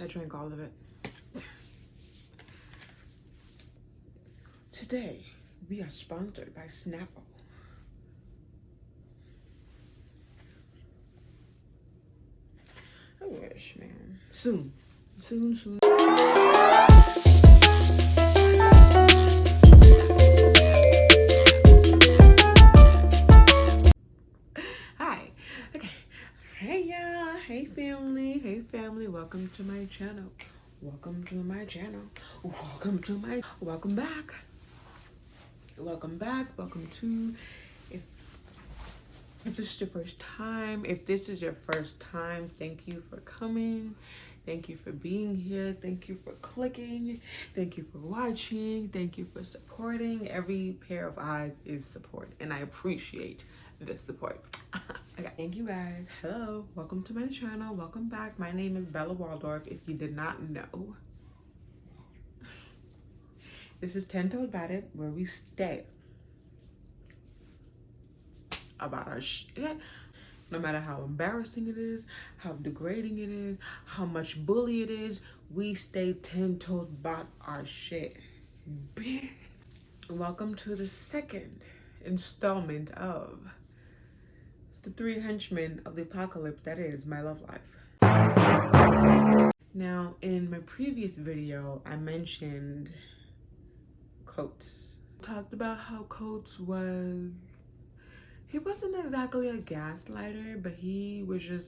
I drank all of it. Today, we are sponsored by Snapple. I wish, man. Soon. Hi. Okay. Hey, y'all. Hey, family. Hey, family. Welcome to my channel. Welcome to my channel. Welcome back. Welcome back. Welcome to, if this is your first time, thank you for coming. Thank you for being here. Thank you for clicking. Thank you for watching. Thank you for supporting. Every pair of eyes is support, and I appreciate the support. Okay, thank you guys. Hello, welcome to my channel. Welcome back. My name is Bella Waldorf, if you did not know. This is 10 Toes About It, where we stay about our shit. No matter how embarrassing it is, how degrading it is, how much bully it is, we stay 10 toes about our shit. Welcome to the second installment of the 3 henchmen of the apocalypse that is my love life. Now, in my previous video, I mentioned Coates. Talked about how Coates was, he wasn't exactly a gaslighter, but he was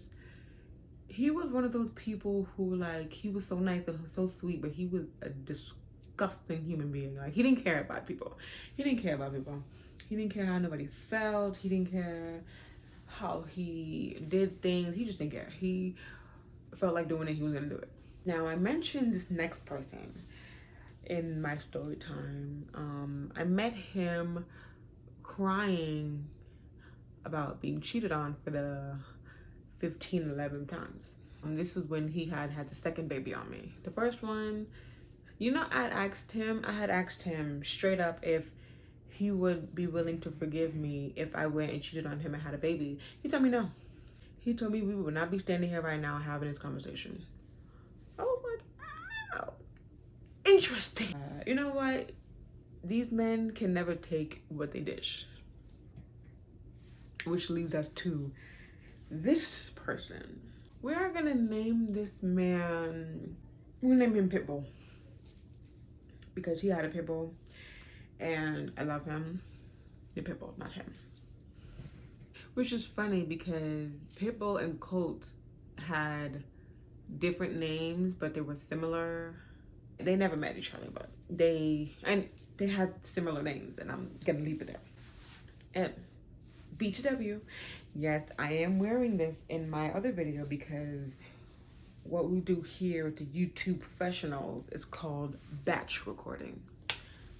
one of those people who, like, he was so nice and so sweet, but he was a disgusting human being. Like, he didn't care about people. He didn't care how nobody felt. He didn't care how he did things. He just didn't care. He felt like doing it, he was gonna do it. Now, I mentioned this next person in my story time. I met him crying about being cheated on for the 11 times. This was when he had the second baby on me. The first one, I had asked him straight up if he would be willing to forgive me if I went and cheated on him and had a baby. He told me no. He told me we would not be standing here right now having this conversation. Oh my God. Interesting. You know what? These men can never take what they dish. Which leads us to this person. We are gonna name this man, we'll name him Pitbull. Because he had a Pitbull and I love him. The Pitbull, not him. Which is funny because Pitbull and Coates had different names, but they were similar. They never met each other, but they had similar names, and I'm gonna leave it there. And BTW, yes, I am wearing this in my other video because what we do here with the YouTube professionals is called batch recording.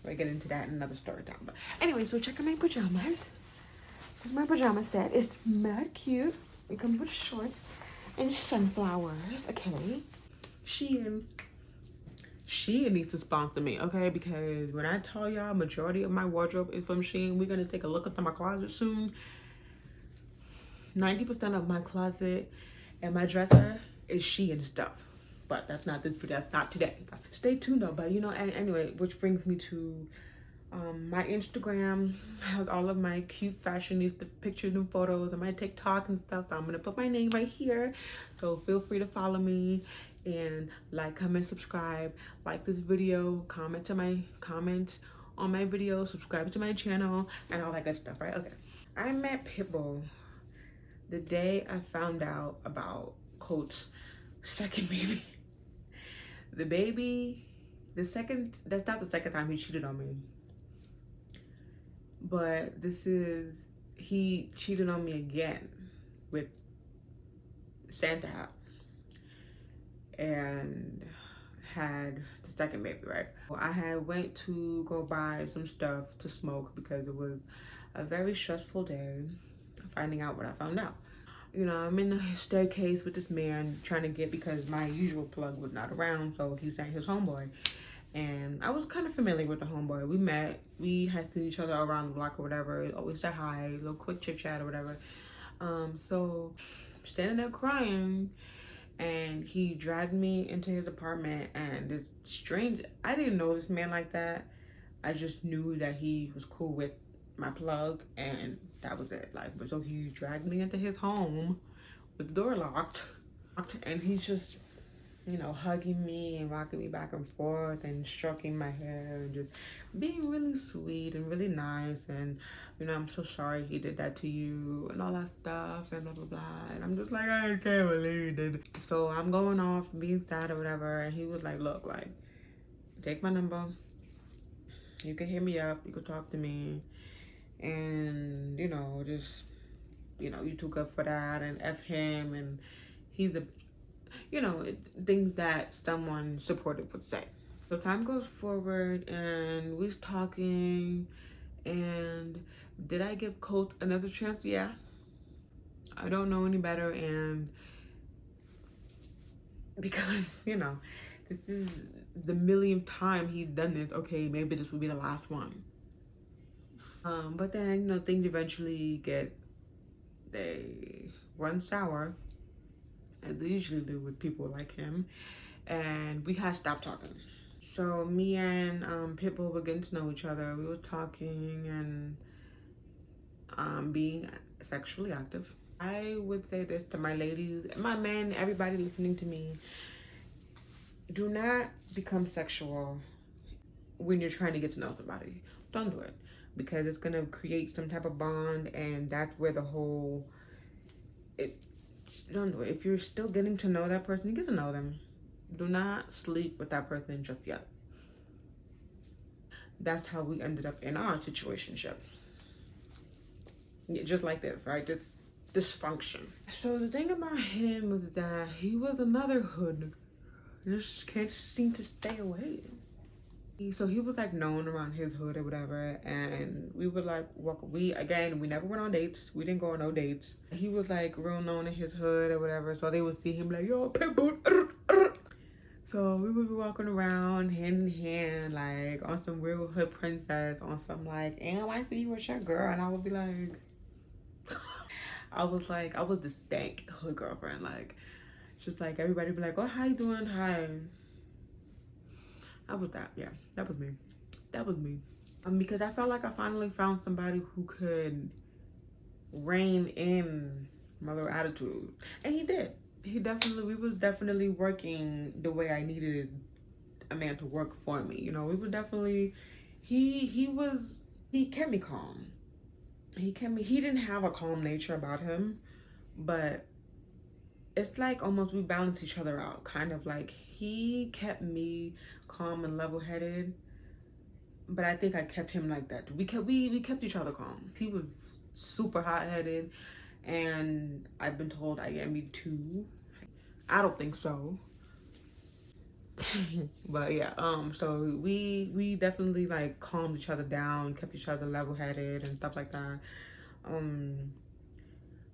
We'll get into that in another story time. But anyway, so check out my pajamas. This is my pajama set. It's mad cute. It comes with shorts and sunflowers. Okay. Shein needs to sponsor me, okay? Because when I tell y'all majority of my wardrobe is from Shein, we're gonna take a look into my closet soon. 90% of my closet and my dresser is Shein stuff. But that's not this video, that's not today. Stay tuned though, but anyway, which brings me to my Instagram has all of my cute fashionista pictures and photos and my TikTok and stuff. So I'm gonna put my name right here. So feel free to follow me and like, comment, subscribe, like this video, comment on my video, subscribe to my channel, and all that good stuff, right? Okay. I met Pitbull the day I found out about Coates' second baby. That's not the second time he cheated on me. But he cheated on me again with Santa hat and had the second baby, right? I had went to go buy some stuff to smoke because it was a very stressful day finding out what I found out. I'm in the staircase with this man trying to get, because my usual plug was not around, so he sent his homeboy. And I was kind of familiar with the homeboy. We met, we had seen each other around the block or whatever, always said hi, little quick chit chat or whatever. So standing there crying, and he dragged me into his apartment. And it's strange, I didn't know this man like that. I just knew that he was cool with my plug, and that was it. Like, but so he dragged me into his home with the door locked, and he's just, you know, hugging me and rocking me back and forth and stroking my hair and just being really sweet and really nice. And, you know, I'm so sorry he did that to you and all that stuff and blah, blah, blah. And I'm just like, I can't believe he did. So I'm going off being sad or whatever. And he was like, look, like, take my number. You can hit me up. You can talk to me. And, you know, just, you know, you too good for that. And F him. And he's a, you know, things that someone supportive would say. So time goes forward and we're talking, and did I give Colt another chance? Yeah. I don't know any better, and because, you know, this is the millionth time he's done this, okay, maybe this will be the last one. But then, you know, things eventually they run sour, as they usually do with people like him, and we had stopped talking. So me and Pitbull were getting to know each other. We were talking and being sexually active. I would say this to my ladies, my men, everybody listening to me. Do not become sexual when you're trying to get to know somebody. Don't do it, because it's gonna create some type of bond, and that's where the whole it. Don't do it. If you're still getting to know that person, you get to know them. Do not sleep with that person just yet. That's how we ended up in our situationship. Just like this, right? Just dysfunction. So the thing about him was that he was another hood. Just can't seem to stay away. So he was like known around his hood or whatever, and we would like walk. We never went on dates. We didn't go on no dates. He was like real known in his hood or whatever, so they would see him like, yo, Pitbull. So we would be walking around hand in hand, like on some real hood princess, on some like, I see you with your girl, and I would be like, I was this dank hood girlfriend, like, just like everybody be like, oh, how you doing? Hi. I was that, yeah, that was me. That was me. Because I felt like I finally found somebody who could rein in my little attitude, and he did. We was definitely working the way I needed a man to work for me. You know, we were definitely. He kept me calm. He didn't have a calm nature about him, but it's like almost we balance each other out. Kind of like he kept me calm and level headed, but I think I kept him like that. We kept each other calm. He was super hot headed, and I've been told I am me too. I don't think so. But yeah, so we definitely like calmed each other down, kept each other level headed and stuff like that. Um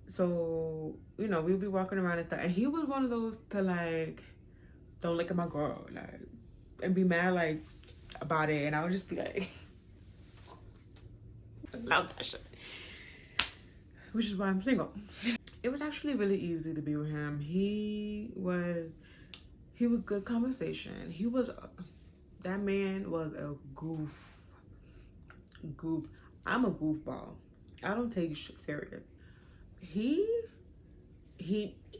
so, you know, we'd be walking around and stuff, and he was one of those to like, don't look at my girl, like, and be mad like about it, and I would just be like, love that shit. Which is why I'm single. It was actually really easy to be with him. He was good conversation. That man was a goof. I'm a goofball. I don't take shit serious. He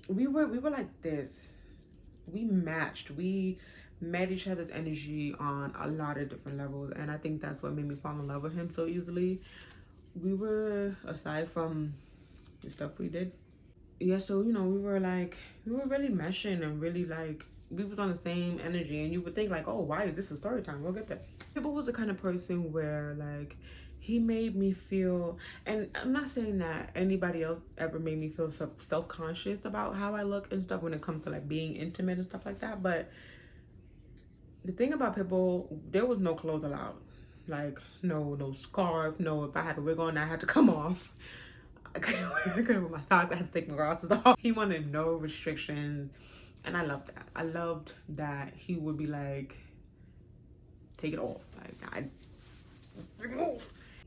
we were like this. We matched. We met each other's energy on a lot of different levels, and I think that's what made me fall in love with him so easily. We were, aside from the stuff we did, yeah, so, you know, we were really meshing and really like we was on the same energy, and you would think like, oh, why is this a story time? We'll get there. People was the kind of person where like he made me feel, and I'm not saying that anybody else ever made me feel self-conscious about how I look and stuff when it comes to like being intimate and stuff like that, but the thing about Pitbull, there was no clothes allowed. Like, no scarf, no, if I had a wig on, I had to come off. I couldn't wear my socks, I had to take my glasses off. He wanted no restrictions, and I loved that. I loved that he would be like, take it off. Like,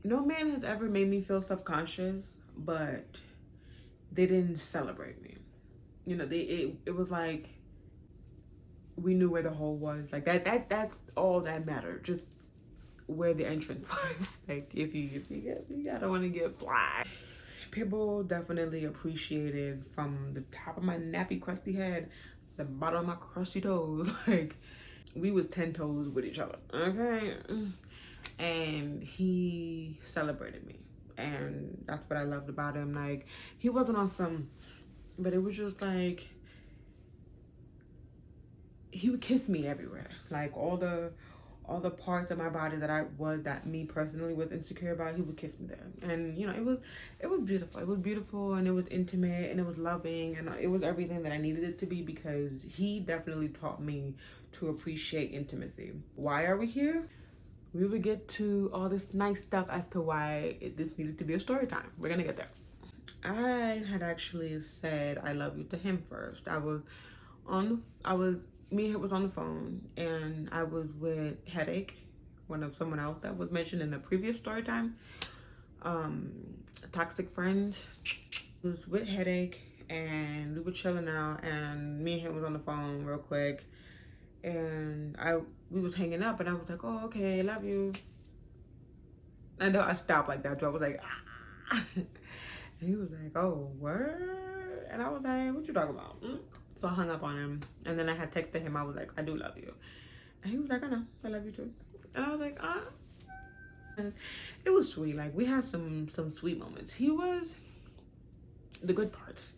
no man has ever made me feel self-conscious, but they didn't celebrate me. you know, it was like we knew where the hole was. Like that's all that mattered. Just where the entrance was. Like if you gotta want to get fly. People definitely appreciated from the top of my nappy crusty head, the bottom of my crusty toes. Like we was 10 toes with each other. Okay. And he celebrated me. And that's what I loved about him. Like he wasn't on some, but it was just like he would kiss me everywhere. Like all the parts of my body that me personally was insecure about, he would kiss me there. And you know, it was beautiful. It was beautiful, and it was intimate, and it was loving, and it was everything that I needed it to be, because he definitely taught me to appreciate intimacy. Why are we here? We would get to all this nice stuff as to why this needed to be a story time. We're gonna get there. I had actually said I love you to him first. Me and him was on the phone, and I was with Headache, one of someone else that was mentioned in the previous story time. A toxic friend was with Headache, and we were chilling out, and me and him was on the phone real quick, and we was hanging up, and I was like, oh, okay, love you. I know I stopped like that, so I was like, ah. And he was like, oh, word? And I was like, what you talking about? So I hung up on him, and then I had texted him. I was like, I do love you. And he was like, I know, I love you too. And I was like, ah. And it was sweet. Like we had some sweet moments. He was the good parts.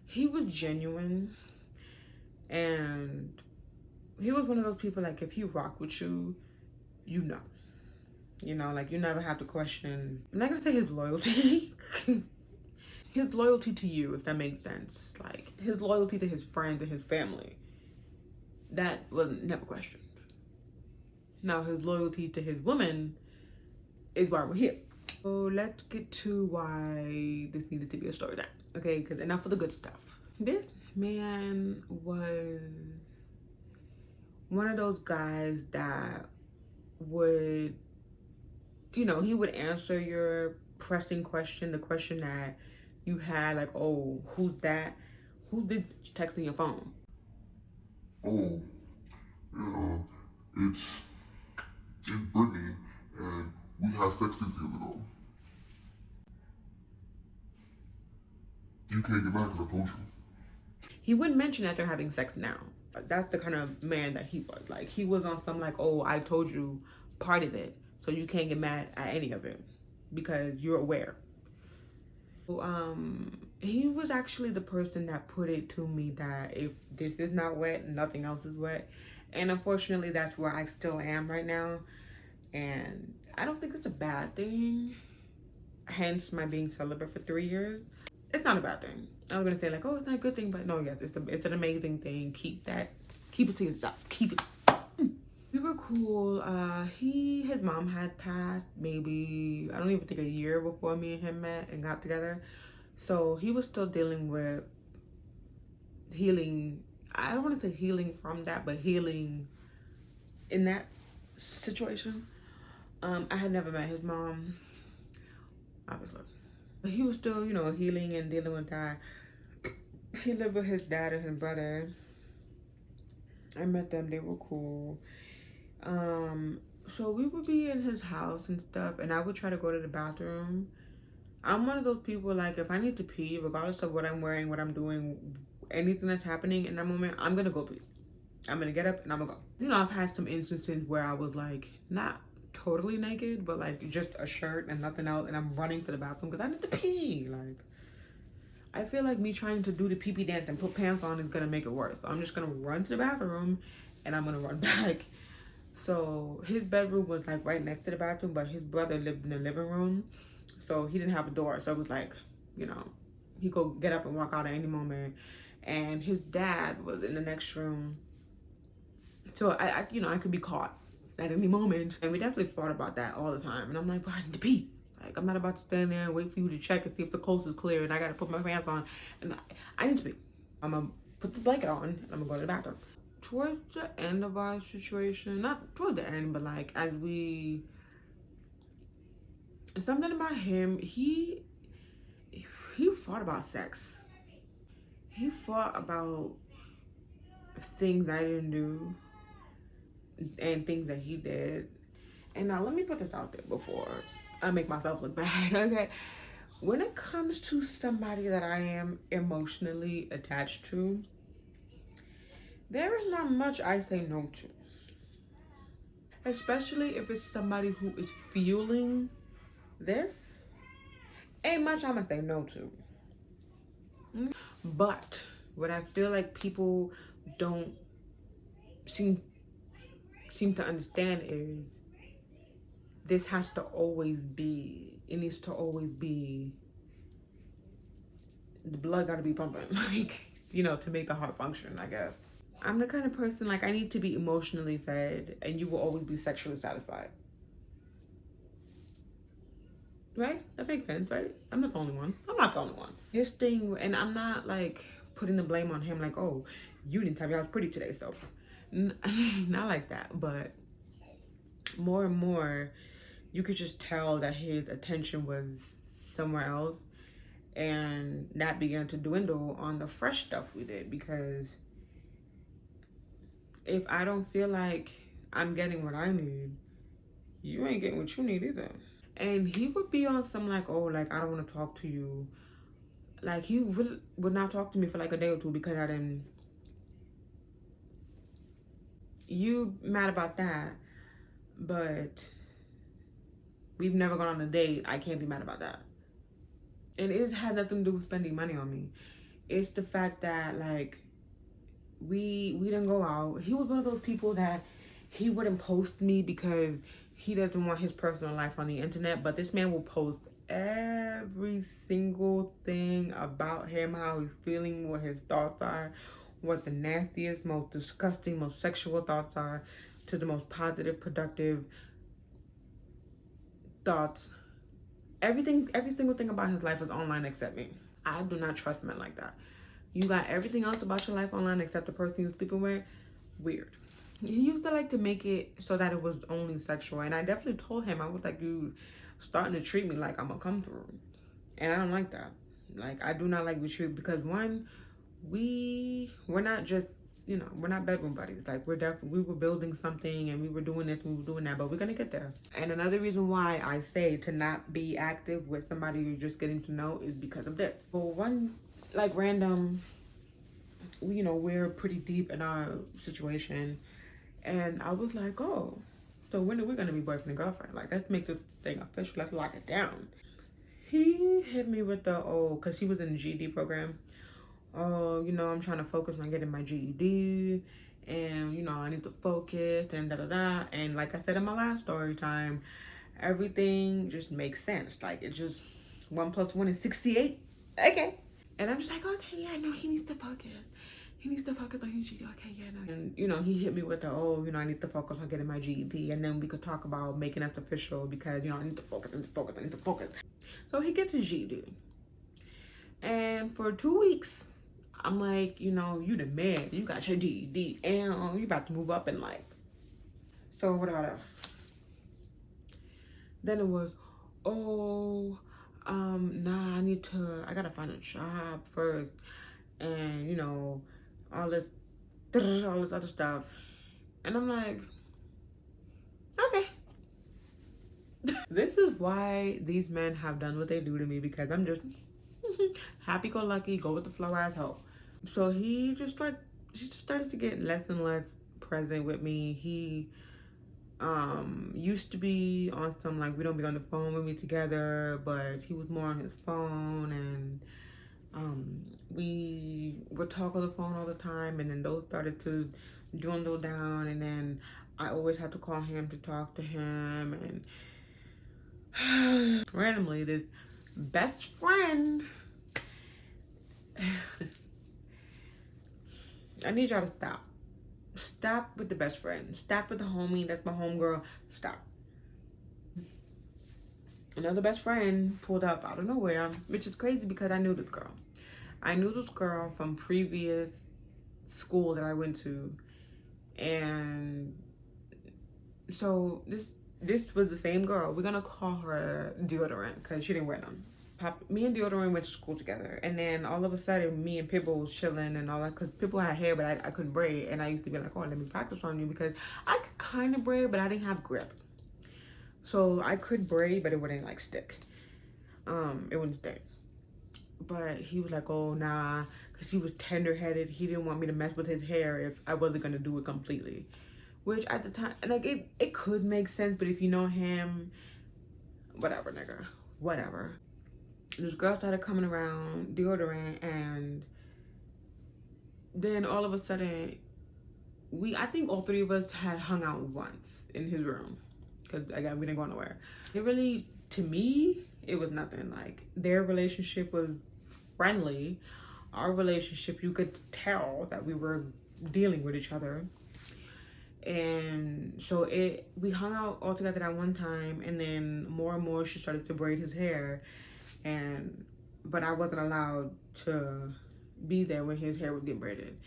He was genuine, and he was one of those people, like if he rocked with you, you know, like you never have to question. I'm not gonna say his loyalty. His loyalty to you, if that makes sense. Like his loyalty to his friends and his family, that was never questioned. Now his loyalty to his woman is why we're here. So let's get to why this needed to be a story time. Okay, because enough of the good stuff. This man was one of those guys that would, you know, he would answer your pressing question, the question that you had, like, oh, who's that? Who did text on your phone? Oh, yeah, it's Brittany, and we had sex 6 years ago. You can't get mad because I told you. He wouldn't mention that they're having sex now. That's the kind of man that he was. Like he was on some like, oh, I told you part of it, so you can't get mad at any of it because you're aware. He was actually the person that put it to me that if this is not wet, nothing else is wet. And unfortunately, that's where I still am right now. And I don't think it's a bad thing. Hence my being celibate for 3 years. It's not a bad thing. I was gonna say like, oh, it's not a good thing, but no, yes, it's an amazing thing. Keep it to yourself. Keep it. We were cool. His mom had passed maybe, I don't even think, a year before me and him met and got together. So he was still dealing with healing. I don't want to say healing from that, but healing in that situation. I had never met his mom, obviously. But he was still, you know, healing and dealing with that. He lived with his dad and his brother. I met them, they were cool. So we would be in his house and stuff, and I would try to go to the bathroom. I'm one of those people, like, if I need to pee, regardless of what I'm wearing, what I'm doing, anything that's happening in that moment, I'm gonna go pee. I'm gonna get up and I'm gonna go. You know, I've had some instances where I was like, not totally naked, but like just a shirt and nothing else, and I'm running to the bathroom because I need to pee. Like, I feel like me trying to do the pee pee dance and put pants on is gonna make it worse. So I'm just gonna run to the bathroom and I'm gonna run back. So his bedroom was like right next to the bathroom, but his brother lived in the living room. So he didn't have a door. So it was like, you know, he could get up and walk out at any moment. And his dad was in the next room. So I could be caught at any moment. And we definitely thought about that all the time. And I'm like, but I need to pee. Like, I'm not about to stand there and wait for you to check and see if the coast is clear and I gotta put my pants on. And I need to pee. I'm gonna put the blanket on and I'm gonna go to the bathroom. Towards the end of our situation, not toward the end, but like as we, something about him, he fought about sex. he fought about things I didn't do and things that he did. And now let me put this out there before I make myself look bad, okay? When it comes to somebody that I am emotionally attached to, there is not much I say no to. Especially if it's somebody who is fueling this, ain't much I'm gonna say no to. But what I feel like people don't seem to understand is this has to always be, it needs to always be, the blood gotta be pumping, like, to make the heart function, I guess. I'm the kind of person, like, I need to be emotionally fed and you will always be sexually satisfied. Right? That makes sense, right? I'm not the only one. I'm not the only one. His thing, and I'm not like putting the blame on him, like, oh, you didn't tell me I was pretty today, so not like that. But more and more, you could just tell that his attention was somewhere else, and that began to dwindle on the fresh stuff we did. Because if I don't feel like I'm getting what I need, you ain't getting what you need either. And he would be on some like, oh, like, I don't want to talk to you. Like, he would not talk to me for like a day or two because I didn't. You mad about that, but we've never gone on a date. I can't be mad about that. And it had nothing to do with spending money on me. It's the fact that, like, we didn't go out. He was one of those people that he wouldn't post me because he doesn't want his personal life on the internet. But this man will post every single thing about him, how he's feeling, what his thoughts are, what the nastiest, most disgusting, most sexual thoughts are, to the most positive, productive thoughts. Every single thing about his life is online except me. I do not trust men like that. You got everything else about your life online except the person you're sleeping with. Weird. He used to like to make it so that it was only sexual, and I definitely told him, I was like, you starting to treat me like I'm a come through, and I don't like that. Like, I do not like with you because, one, we're not just, we're not bedroom buddies. Like, we were building something and we were doing this and we were doing that, but we're gonna get there. And another reason why I say to not be active with somebody you're just getting to know is because of this. Well, one, like, random, we're pretty deep in our situation, and I was like, oh, so when are we gonna be boyfriend and girlfriend? Like, let's make this thing official. Let's lock it down. He hit me with the, oh, because he was in the GED program. Oh, I'm trying to focus on getting my GED, and, I need to focus, and da-da-da. And like I said in my last story time, everything just makes sense. Like, it just, 1 + 1 is 68. Okay. And I'm just like, okay, yeah, no, he needs to focus. He needs to focus on his GED. Okay, yeah, no. And, he hit me with the, oh, I need to focus on getting my GED. And then we could talk about making us official because, I need to focus, I need to focus, I need to focus. So he gets his GED. And for 2 weeks, I'm like, you the man. You got your GED. And you about to move up in life. So what about us? Then it was, oh, nah, I gotta find a job first. And, all this other stuff. And I'm like, okay. This is why these men have done what they do to me, because I'm just happy-go-lucky, go with the flow asshole. So he just started to get less and less present with me. He used to be on some, like, we don't be on the phone with me together, but he was more on his phone, and we would talk on the phone all the time, and then those started to dwindle down, and then I always had to call him to talk to him. And randomly, this best friend I need y'all to stop. Stop with the best friend. Stop with the homie. That's my homegirl. Stop. Another best friend pulled up out of nowhere, which is crazy because I knew this girl. I knew this girl from previous school that I went to. And so this was the same girl. We're going to call her Deodorant because she didn't wear none. me and Deodorant went to school together, and then all of a sudden, me and Pitbull was chilling and all that, because Pitbull had hair, but I couldn't braid, and I used to be like, oh, let me practice on you, because I could kind of braid, but I didn't have grip. So I could braid, but it wouldn't like stick. It wouldn't stick. But he was like, oh, nah, because he was tender-headed. He didn't want me to mess with his hair if I wasn't going to do it completely. Which at the time, like, it could make sense, but if you know him, whatever, nigga. Whatever. This girl started coming around, Deodorant, and then all of a sudden, I think all three of us had hung out once in his room. Because, again, we didn't go nowhere. It really, to me, it was nothing. Like, their relationship was friendly. Our relationship, you could tell that we were dealing with each other. And so we hung out all together that one time, and then more and more she started to braid his hair, but I wasn't allowed to be there when his hair would get braided.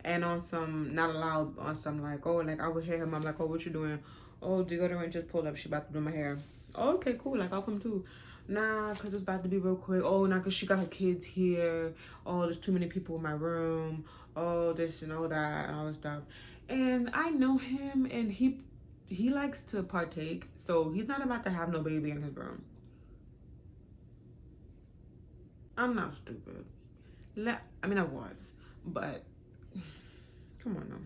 And on some, not allowed on some, like, oh, like I would hear him, I'm like, oh, what you doing? Oh, Deodorant just pulled up, she about to do my hair. Oh, okay, cool, like I'll come too. Nah, cause it's about to be real quick. Oh, nah, cause she got her kids here. Oh, there's too many people in my room. Oh, this and all that and all this stuff. And I know him, and he likes to partake, so he's not about to have no baby in his room. I'm not stupid. I mean, I was, but come on now.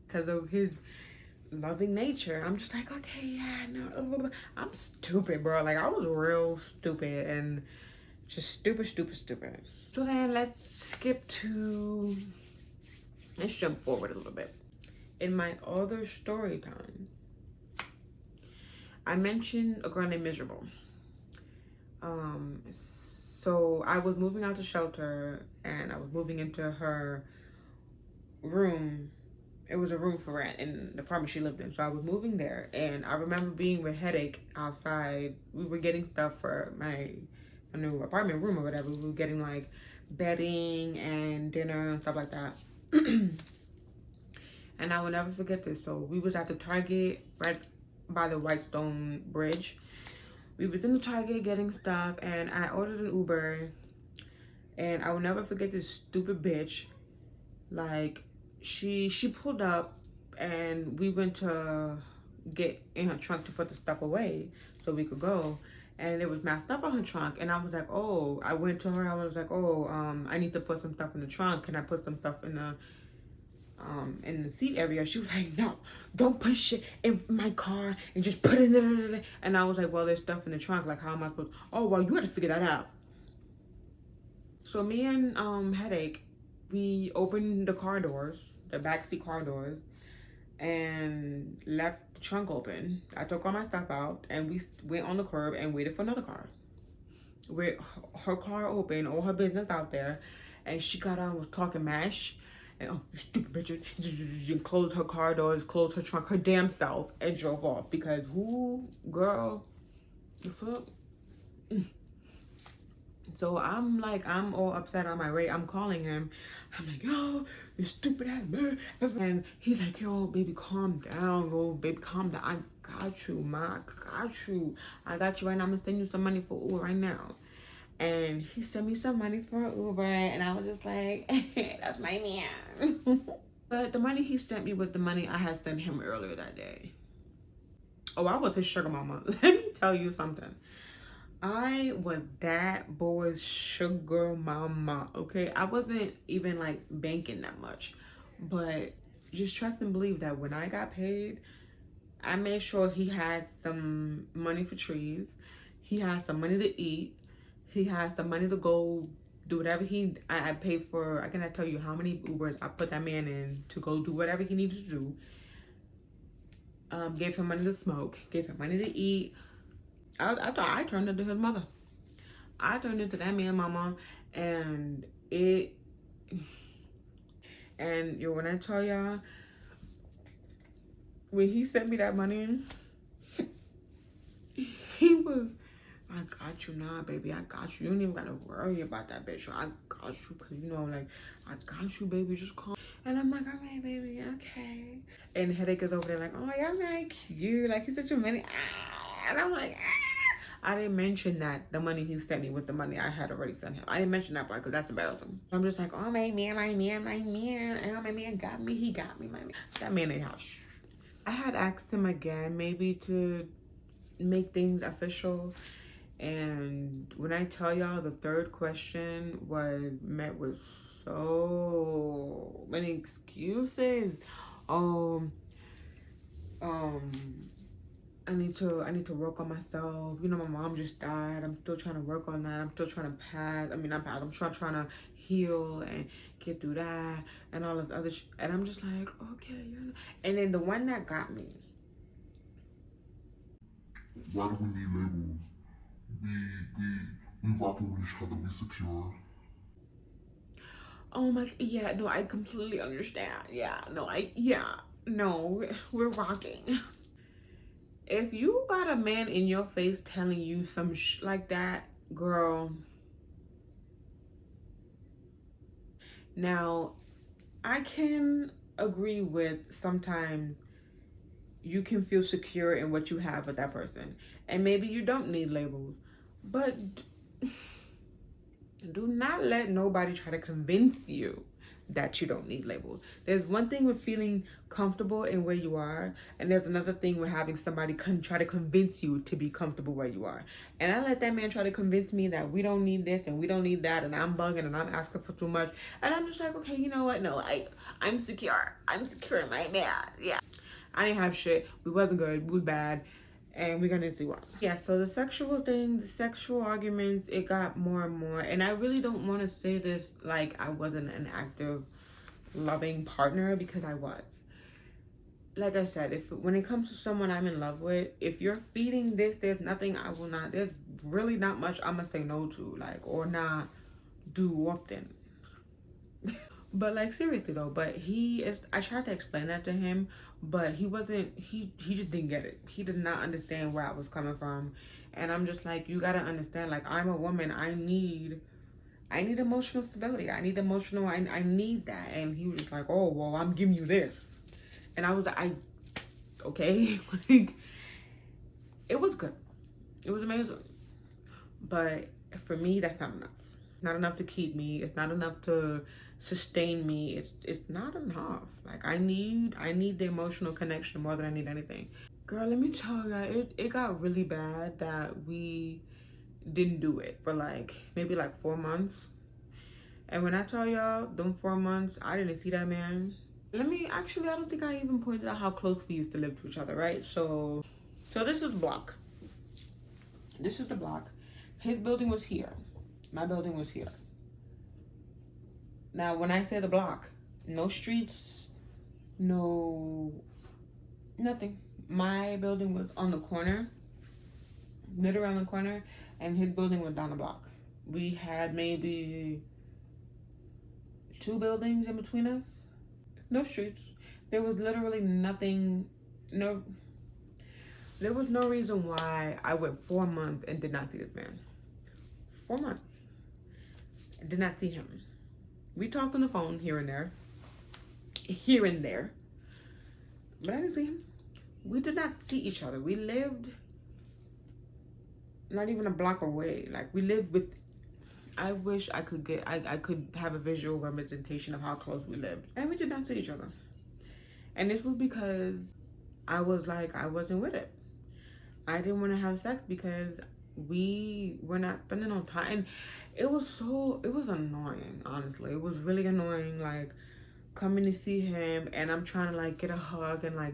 Because of his loving nature, I'm just like, okay, yeah, no. I'm stupid, bro. Like, I was real stupid and just stupid. So then let's jump forward a little bit. In my other story time, I mentioned a girl named Miserable. So I was moving out to shelter, and I was moving into her room. It was a room for rent in the apartment she lived in. So I was moving there, and I remember being with Headache outside. We were getting stuff for my new apartment room or whatever. We were getting like bedding and dinner and stuff like that. And I will never forget this. So we was at the Target right by the Whitestone Bridge. We was in the Target getting stuff, and I ordered an Uber. And I will never forget this stupid bitch. Like, she pulled up, and we went to get in her trunk to put the stuff away so we could go. And it was my stuff on her trunk, and I was like, oh, I went to her, I was like, oh, I need to put some stuff in the trunk. Can I put some stuff in the seat area? She was like, no, don't put shit in my car and just put it in there. And I was like, well, there's stuff in the trunk, like how am I supposed oh, well, you gotta figure that out. So me and Headache, we opened the car doors, the backseat car doors, and left the trunk open. I took all my stuff out, and we went on the curb and waited for another car. With her car open, all her business out there, and she got on, was talking mash, and oh, you stupid bitch, and closed her car doors, closed her trunk, her damn self, and drove off. Because girl, the fuck? So I'm all upset on my rate. I'm calling him. I'm like, yo, you stupid ass man. And he's like, yo, baby, calm down. Yo, baby, calm down. I got you, ma. I got you right now. I'm going to send you some money for Uber right now. And he sent me some money for Uber. And I was just like, that's my man. But the money he sent me was the money I had sent him earlier that day. Oh, I was his sugar mama. Let me tell you something. I was that boy's sugar mama, okay? I wasn't even like banking that much, but just trust and believe that when I got paid, I made sure he had some money for trees, he has some money to eat, he has some money to go do whatever I paid for. I cannot tell you how many Ubers I put that man in to go do whatever he needed to do. Gave him money to smoke, gave him money to eat. I thought I turned into his mother. I turned into that man mama, and when I tell y'all, when he sent me that money, he was, I got you now, baby. I got you. You don't even gotta worry about that bitch. I got you, cause you know, like, I got you, baby. Just call. And I'm like, all right, baby, okay. And Headache is over there like, oh, y'all very cute. Like, he sent you money. And I'm like, I didn't mention that the money he sent me was the money I had already sent him. I didn't mention that part because that's embarrassing. I'm just like, oh my man, my man, my man. Oh my man got me. He got me, my man. That man ain't have shit. I had asked him again, maybe to make things official. And when I tell y'all, the third question was met with so many excuses. Um, um, I need to work on myself. You know, my mom just died. I'm still trying to work on that. I'm still trying to pass. I mean, not pass. I'm trying to heal and get through that and all of the other. And I'm just like, okay, you know. And then the one that got me. Why do we need labels? We we we rocking with each other. We secure. Oh my, yeah, no, I completely understand. Yeah, no, no, we're rocking. If you got a man in your face telling you some like that, girl. Now, I can agree with sometimes you can feel secure in what you have with that person, and maybe you don't need labels, but do not let nobody try to convince you that you don't need labels. There's one thing with feeling comfortable in where you are, and there's another thing with having somebody try to convince you to be comfortable where you are. And I let that man try to convince me that we don't need this and we don't need that, and I'm bugging and I'm asking for too much. And I'm just like, okay, you know what? No, I'm secure. I'm secure in my man. Yeah. I didn't have shit. We wasn't good. We was bad. And we're gonna see why. Yeah, so the sexual thing, the sexual arguments, it got more and more. And I really don't want to say this like I wasn't an active, loving partner, because I was. Like I said, if when it comes to someone I'm in love with, if you're feeding this, there's nothing I will not. There's really not much I'm gonna say no to, like, or not do often. But like seriously though, but he is. I tried to explain that to him, but he wasn't. He just didn't get it. He did not understand where I was coming from, and I'm just like, you gotta understand. Like, I'm a woman. I need emotional stability. I need emotional. I need that. And he was just like, oh well, I'm giving you this, and I was like, okay, like it was good. It was amazing, but for me, that's not enough. Not enough to keep me. It's not enough to sustain me. It's not enough. Like, I need the emotional connection more than I need anything. Girl, let me tell you, it got really bad that we didn't do it for like maybe like 4 months. And when I tell y'all, them 4 months, I didn't see that man. Let me actually, I don't think I even pointed out how close we used to live to each other, right? So this is block. This is the block. His building was here. My building was here. Now, when I say the block, no streets, no nothing. My building was on the corner, literally around the corner, and his building was down the block. We had maybe 2 buildings in between us. No streets. There was literally nothing. No, there was no reason why I went 4 months and did not see this man. 4 months. I did not see him. We talked on the phone here and there. Here and there. But I didn't see him. We did not see each other. We lived not even a block away. Like, we lived with. I wish I could get. I could have a visual representation of how close we lived, and we did not see each other. And this was because I was like, I wasn't with it. I didn't want to have sex because we were not spending no time. And it was annoying. Honestly, it was really annoying. Like, coming to see him and I'm trying to like get a hug and like,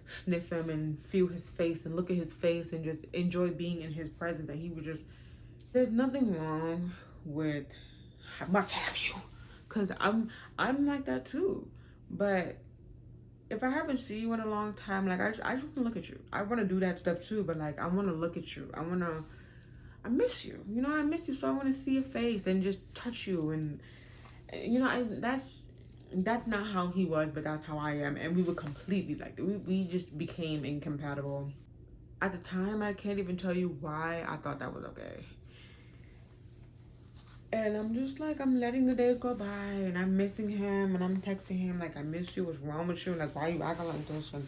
sniff him and feel his face and look at his face and just enjoy being in his presence. And he would just, there's nothing wrong with I must have you, because I'm like that too. But if I haven't seen you in a long time, like, I just want to look at you. I want to do that stuff too, but like, I want to look at you. I miss you. I miss you, so I want to see your face and just touch you. And that's not how he was, but that's how I am. And we were completely like, we just became incompatible. At the time, I can't even tell you why I thought that was okay. And I'm just like, I'm letting the days go by and I'm missing him and I'm texting him like, I miss you. What's wrong with you? Like, why are you acting like this? And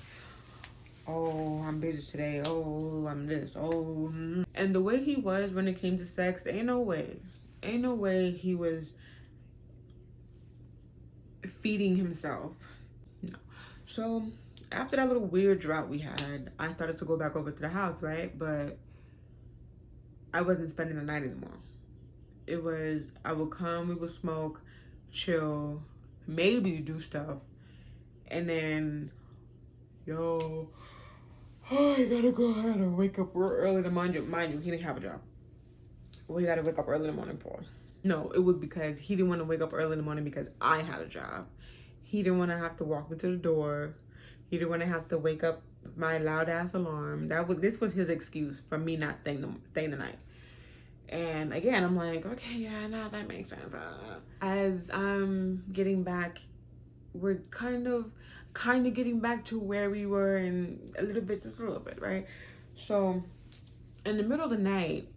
oh, I'm busy today, oh, I'm this, oh. And the way he was when it came to sex, ain't no way he was feeding himself. No. So after that little weird drought we had, I started to go back over to the house, right? But I wasn't spending the night anymore. It was, I would come, we would smoke, chill, maybe do stuff, and then, yo, oh, I gotta go ahead and wake up real early in the morning. Mind you, he didn't have a job. Well, he gotta wake up early in the morning for. No, it was because he didn't want to wake up early in the morning because I had a job. He didn't want to have to walk me to the door. He didn't want to have to wake up my loud ass alarm. This was his excuse for me not staying the night. And again, I'm like, okay, yeah, no, that makes sense. As I'm getting back, we're kind of getting back to where we were in just a little bit, right? So in the middle of the night,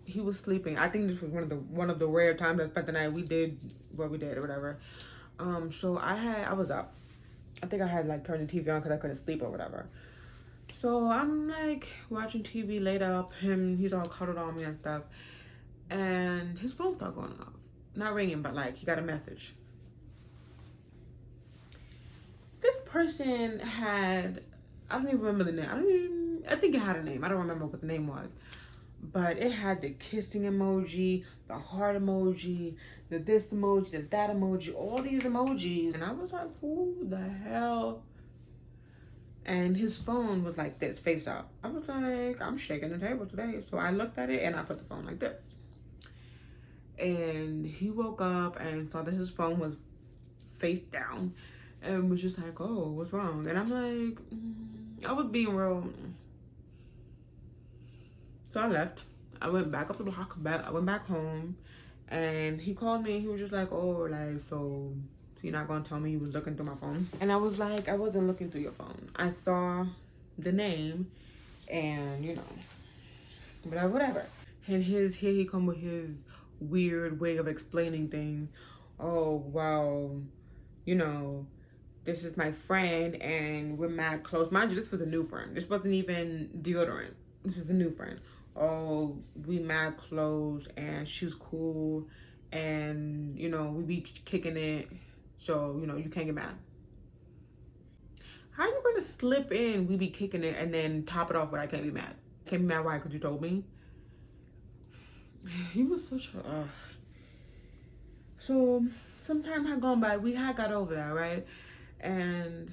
he was sleeping. I think this was one of the rare times I spent the night. We did what we did or whatever. So I was up. I think I had like turned the TV on because I couldn't sleep or whatever. So I'm like watching TV laid up. He's all cuddled on me and stuff. And his phone started going off. Not ringing, but like he got a message. This person had, I don't even remember the name. I think it had a name. I don't remember what the name was. But it had the kissing emoji, the heart emoji, the this emoji, the that emoji, all these emojis. And I was like, who the hell? And his phone was like this, face up. I was like, I'm shaking the table today. So I looked at it and I put the phone like this. And he woke up and saw that his phone was face down and was just like, oh, what's wrong? And I'm like, I was being real. So I left. I went back up to the block. I went back home, and he called me. And he was just like, "Oh, like, so you're not gonna tell me you was looking through my phone?" And I was like, "I wasn't looking through your phone. I saw the name, and but whatever." And here he come with his weird way of explaining things. Oh, well, this is my friend, and we're mad close. Mind you, this was a new friend. This wasn't even deodorant. This was a new friend. Oh, we mad close, and she's cool, and we be kicking it, so you can't get mad. How you gonna slip in we be kicking it and then top it off with I can't be mad? Can't be mad, why? Because you told me. He was such a so some time had gone by. We had got over that, right? And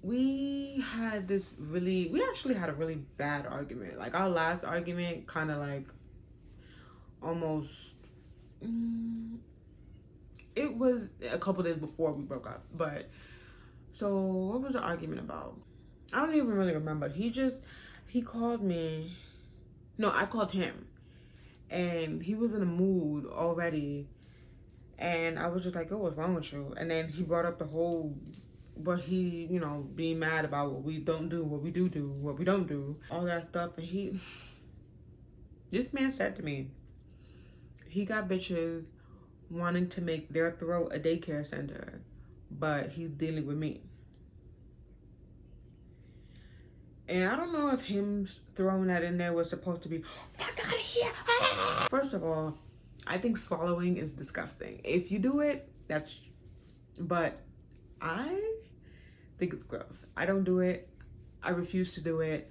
we actually had a really bad argument. Like our last argument kind of like almost it was a couple days before we broke up. But so what was the argument about? I don't even really remember. He called me. No, I called him, and he was in a mood already, and I was just like, oh, what's wrong with you? And then he brought up the whole but he, being mad about what we don't do, what we do, what we don't do, all that stuff. And this man said to me, he got bitches wanting to make their throat a daycare center, but he's dealing with me. And I don't know if him throwing that in there was supposed to be, fuck out of here. First of all, I think swallowing is disgusting. If you do it, but I think it's gross. I don't do it. I refuse to do it.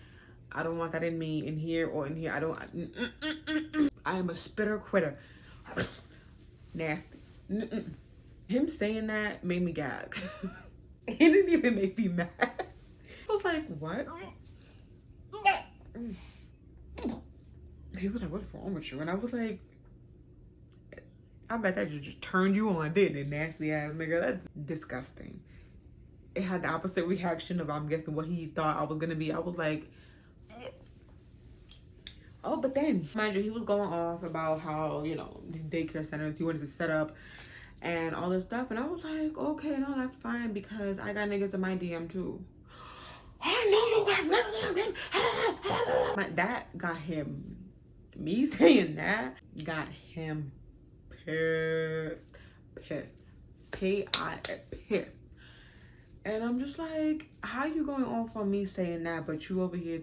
I don't want that in me, in here or in here. I am a spitter quitter. Nasty. Him saying that made me gag. It didn't even make me mad. I was like, what? He was like, what's wrong with you? And I was like, I bet that just turned you on, didn't it? Nasty ass nigga. That's disgusting. It had the opposite reaction of, I'm guessing, what he thought I was gonna be. I was like, oh, but then, mind you, he was going off about how, these daycare centers he wanted to set up and all this stuff. And I was like, okay, no, that's fine because I got niggas in my DM too. I know you got that got him. Me saying that got him pissed. Pissed. And I'm just like, how you going off on me saying that, but you over here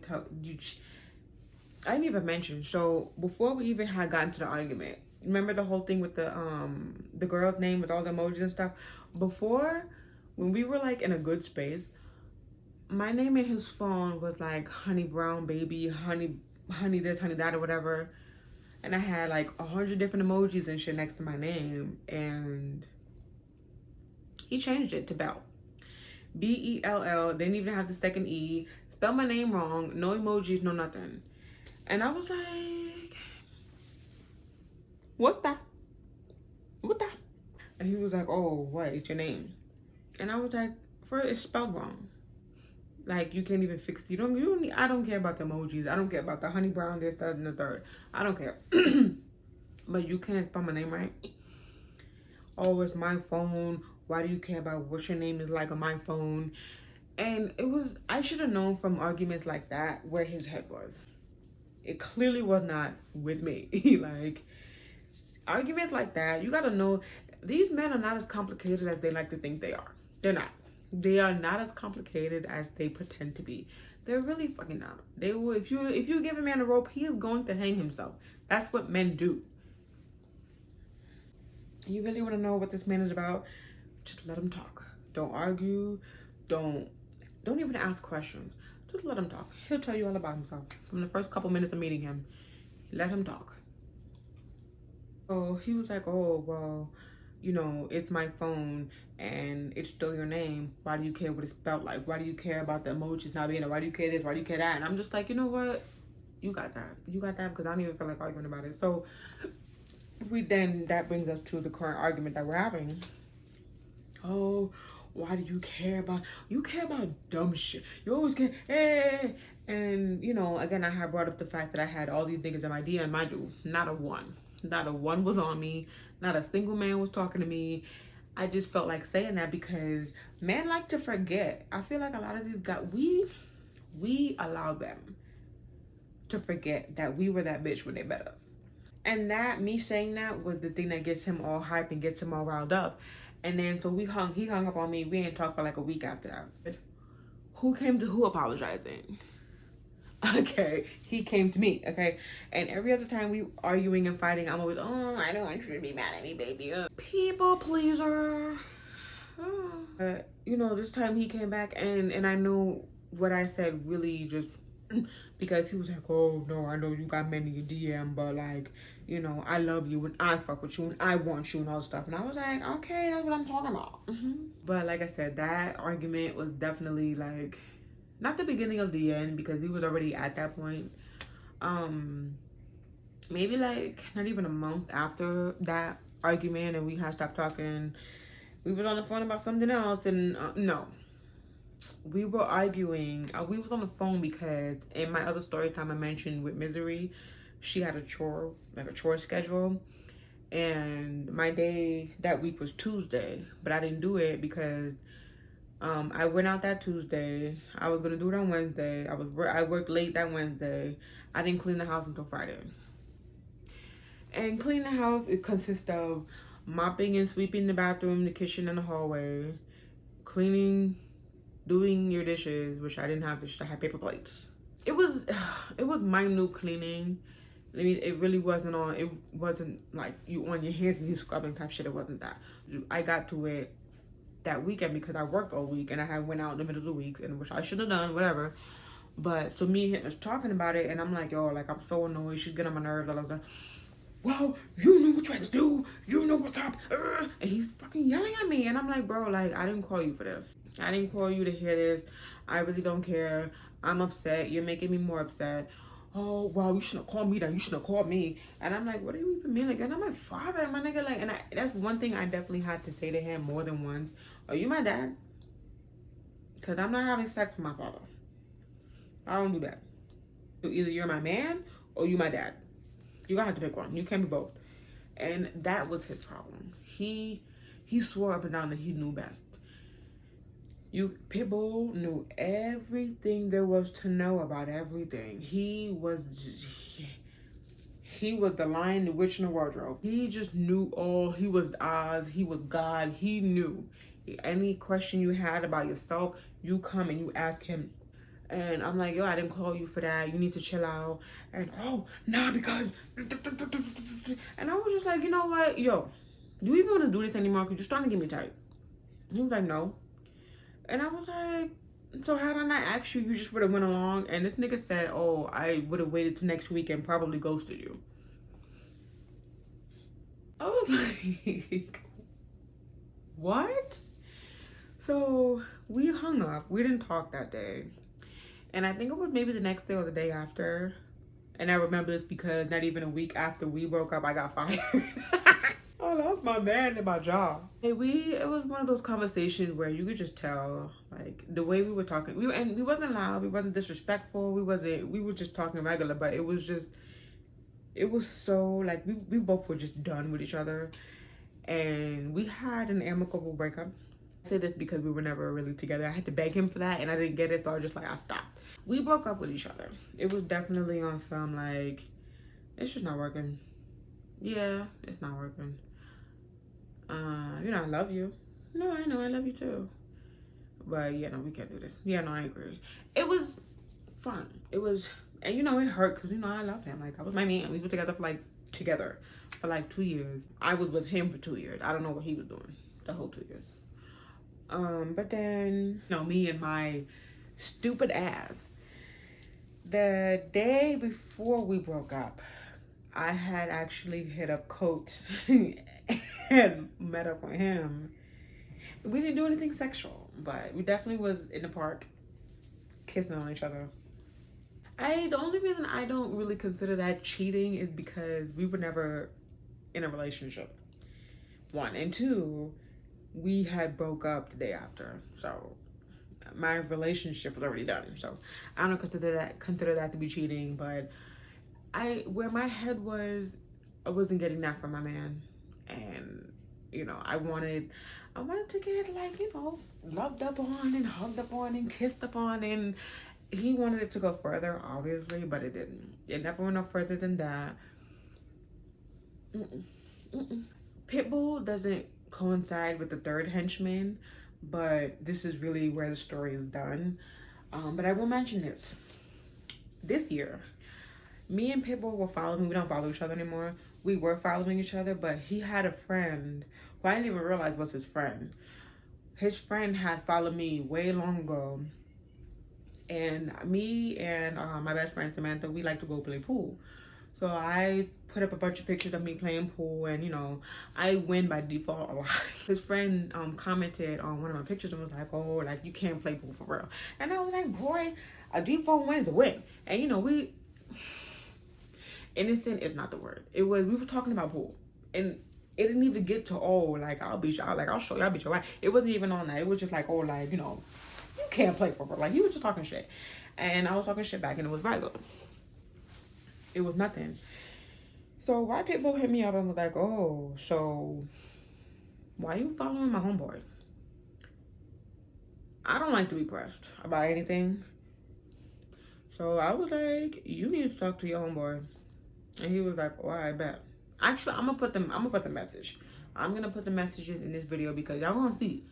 I didn't even mention. So before we even had gotten to the argument, remember the whole thing with the girl's name with all the emojis and stuff? Before, when we were like in a good space, my name in his phone was like Honey Brown Baby, Honey this, Honey that, or whatever. And I had like 100 different emojis and shit next to my name. And he changed it to Bell. Bell. Didn't even have the second E. Spelled my name wrong. No emojis, no nothing. And I was like, what the? What the? And he was like, oh, what is your name? And I was like, first, it's spelled wrong. Like, you can't even fix it. You don't need, I don't care about the emojis. I don't care about the honey brown, this, that, and the third. I don't care. But you can't spell my name right. Oh, it's my phone. Why do you care about what your name is like on my phone? And I should have known from arguments like that where his head was. It clearly was not with me. Like, arguments like that, you gotta know these men are not as complicated as they like to think they are. They're not. They are not as complicated as they pretend to be. They're really fucking not. They will if you give a man a rope, he is going to hang himself. That's what men do. You really want to know what this man is about? Just let him talk. Don't argue. Don't even ask questions. Just let him talk. He'll tell you all about himself. From the first couple minutes of meeting him, let him talk. So he was like, oh, well, it's my phone and it's still your name. Why do you care what it's spelled like? Why do you care about the emojis not being there? Why do you care this? Why do you care that? And I'm just like, you know what? You got that. You got that because I don't even feel like arguing about it. So that brings us to the current argument that we're having. Oh, why do you care about dumb shit? You always care, hey. And, again, I had brought up the fact that I had all these niggas in my DM. Mind you, not a one was on me. Not a single man was talking to me. I just felt like saying that because men like to forget. I feel like a lot of these guys, we allow them to forget that we were that bitch when they met us. And that, me saying that was the thing that gets him all hype and gets him all riled up. And then so he hung up on me. We didn't talk for like a week after that. Who apologizing? Okay, he came to me, okay? And every other time we arguing and fighting, I'm always, oh, I don't want you to be mad at me, baby. People pleaser. This time he came back and I know what I said really just because he was like, oh no, I know you got men in your DM, but like, I love you and I fuck with you and I want you and all stuff. And I was like, okay, that's what I'm talking about. But like I said, that argument was definitely like not the beginning of the end because we was already at that point. Maybe like not even a month after that argument and we had stopped talking. We was on the phone about something else and no, we were arguing. We was on the phone because in my other story time I mentioned with Misery, she had a chore schedule, and my day that week was Tuesday, but I didn't do it because I went out that Tuesday. I was gonna do it on Wednesday. I worked late that Wednesday. I didn't clean the house until Friday. And clean the house, it consists of mopping and sweeping the bathroom, the kitchen, and the hallway, cleaning, doing your dishes, which I didn't have dishes. I had paper plates. It was minute cleaning. I mean, it really wasn't on. It wasn't like you on your hands and you scrubbing type shit. It wasn't that. I got to it that weekend because I worked all week and I had went out in the middle of the week, and which I should have done, whatever. But so me and him was talking about it, and I'm like, yo, like I'm so annoyed. She's getting on my nerves. All of that. Well, you know what you had to do. You know what's up. And he's fucking yelling at me, and I'm like, bro, like I didn't call you for this. I didn't call you to hear this. I really don't care. I'm upset. You're making me more upset. Oh, well, you shouldn't have called me then. You shouldn't have called me. And I'm like, what do you even mean? Like, and I'm my father, my nigga. Like, and that's one thing I definitely had to say to him more than once. Are you my dad? Because I'm not having sex with my father. I don't do that. So either you're my man or you my dad. You're going to have to pick one. You can't be both. And that was his problem. He swore up and down that he knew best. Pitbull knew everything there was to know about everything. He was the lion, the witch, and the wardrobe. He just knew all. He was Oz. He was God. He knew. Any question you had about yourself, you come and you ask him. And I'm like, yo, I didn't call you for that. You need to chill out. And oh, nah, because. And I was just like, you know what, yo, do you even want to do this anymore? Because you're starting to get me tight. He was like, no. And I was like, so had I not asked you, you just would have went along. And this nigga said, oh, I would have waited till next week and probably ghosted you. I was like, what? So we hung up. We didn't talk that day. And I think it was maybe the next day or the day after. And I remember this because not even a week after we broke up, I got fired. I lost my man and my job. It was one of those conversations where you could just tell, like, the way we were talking. We wasn't loud, we wasn't disrespectful, we were just talking regular, but it was so, like, we both were just done with each other. And we had an amicable breakup. I say this because we were never really together. I had to beg him for that and I didn't get it, so I just like, I stopped. We broke up with each other. It was definitely on some like, it's just not working. Yeah, it's not working. I love you. No, I know, I love you too. But yeah, no, we can't do this. Yeah, no, I agree. It was fun. It was, and it hurt because I love him. Like, that was my man. We were together for like 2 years. I was with him for 2 years. I don't know what he was doing the whole 2 years. But then, me and my stupid ass, the day before we broke up, I had actually hit up Coach and met up with him. We didn't do anything sexual, but we definitely was in the park kissing on each other. The only reason I don't really consider that cheating is because we were never in a relationship. 1 and 2, we had broke up the day after, so my relationship was already done. So I don't consider that to be cheating, but where my head was, I wasn't getting that from my man, and I wanted to get like loved up on and hugged up on and kissed up on, and he wanted it to go further, obviously, but it didn't. It never went no further than that. Pitbull doesn't coincide with the third henchman, but this is really where the story is done. But I will mention this year, me and Pitbull were following. We don't follow each other anymore. We were following each other, but he had a friend who I didn't even realize was his friend. His friend had followed me way long ago, and me and my best friend Samantha, we like to go play pool. So I put up a bunch of pictures of me playing pool, and I win by default a lot. His friend commented on one of my pictures and was like, oh, like, you can't play pool for real. And I was like, boy, a default win is a win. And we innocent is not the word. We were talking about pool, and it didn't even get to, oh, like, I'll beat you out, like, I'll show you, I'll beat you out. It wasn't even on that. It was just like, oh, like, you can't play for real. Like, he was just talking shit, and I was talking shit back, and it was regular. It was nothing. So why Pitbull hit me up and was like, oh, so why you following my homeboy? I don't like to be pressed about anything. So I was like, you need to talk to your homeboy. And he was like, oh, I bet. Actually, I'm gonna put the message. I'm gonna put the messages in this video because y'all gonna see.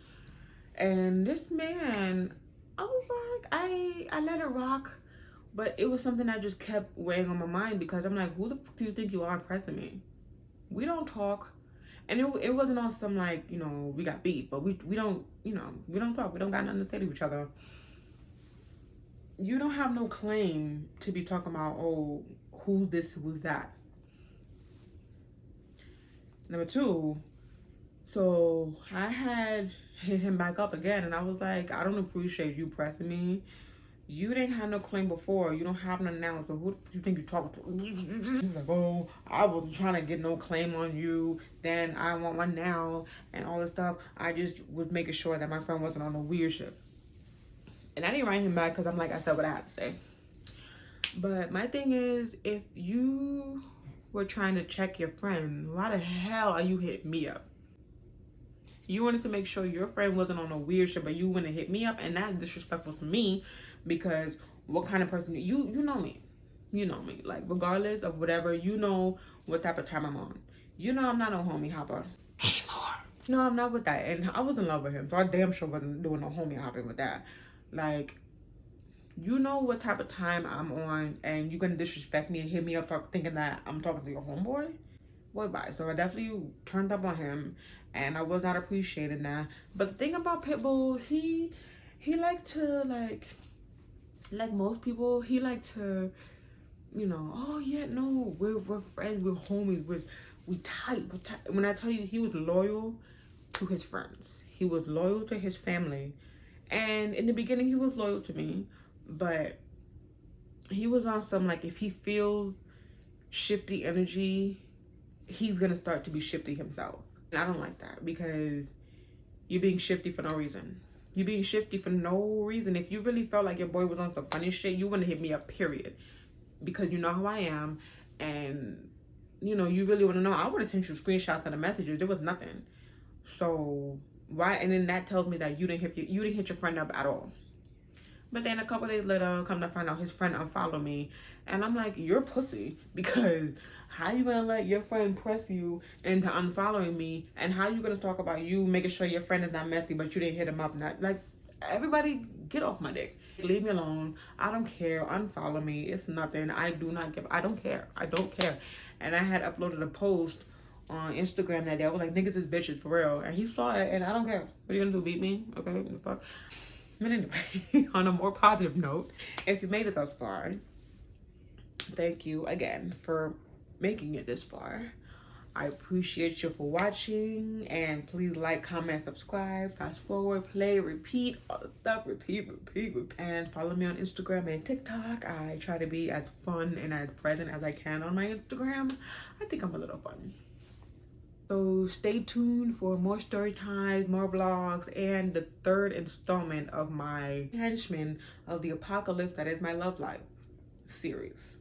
And this man, I was like, I let it rock. But it was something that just kept weighing on my mind because I'm like, who the fuck do you think you are pressing me? We don't talk. And it wasn't on some like, we got beef, but we don't, we don't talk. We don't got nothing to say to each other. You don't have no claim to be talking about, oh, who's this, who's that. Number 2, so I had hit him back up again, and I was like, I don't appreciate you pressing me. You didn't have no claim before. You don't have none now. So who do you think you're talking to? He's like, oh, I wasn't trying to get no claim on you. Then I want one now and all this stuff. I just was making sure that my friend wasn't on no weird shit. And I didn't write him back because I'm like, I said what I had to say. But my thing is, if you were trying to check your friend, why the hell are you hitting me up? You wanted to make sure your friend wasn't on no weird shit, but you went and hit me up, and that's disrespectful to me. Because what kind of person you know me, like regardless of whatever, what type of time I'm on. I'm not no homie hopper anymore. No, I'm not with that. And I was in love with him, so I damn sure wasn't doing no homie hopping with that. Like, you know what type of time I'm on, and you gonna disrespect me and hit me up thinking that I'm talking to your homeboy? Boy, bye. So I definitely turned up on him, and I was not appreciating that. But the thing about Pitbull, he liked to like most people, he liked to, you know, oh yeah, no, we're friends, we're homies, we tight, we tight. When I tell you, he was loyal to his friends, he was loyal to his family, and in the beginning, he was loyal to me, but he was on some like if he feels shifty energy, he's gonna start to be shifty himself. And I don't like that because you're being shifty for no reason. You're being shifty for no reason. If you really felt like your boy was on some funny shit, you wouldn't hit me up, period. Because you know how I am, and you know you really want to know. I would have sent you screenshots of the messages. There was nothing. So why? And then that tells me that you didn't hit your friend up at all. But then a couple days later, come to find out his friend unfollowed me. And I'm like, you're pussy. Because how you gonna let your friend press you into unfollowing me? And how you gonna talk about you making sure your friend is not messy, but you didn't hit him up? Not like everybody get off my dick. Leave me alone. I don't care. Unfollow me. It's nothing. I don't care. I don't care. And I had uploaded a post on Instagram that day. I was like, niggas is bitches for real. And he saw it and I don't care. What are you gonna do? Beat me? Okay, fuck. But anyway, on a more positive note, if you made it thus far, thank you again for making it this far. I appreciate you for watching, and please like, comment, subscribe, fast forward, play, repeat, all the stuff, repeat, and follow me on Instagram and TikTok. I try to be as fun and as present as I can on my Instagram. I think I'm a little fun. So stay tuned for more story times, more vlogs, and the third installment of my Henchman of the Apocalypse that is my love life series.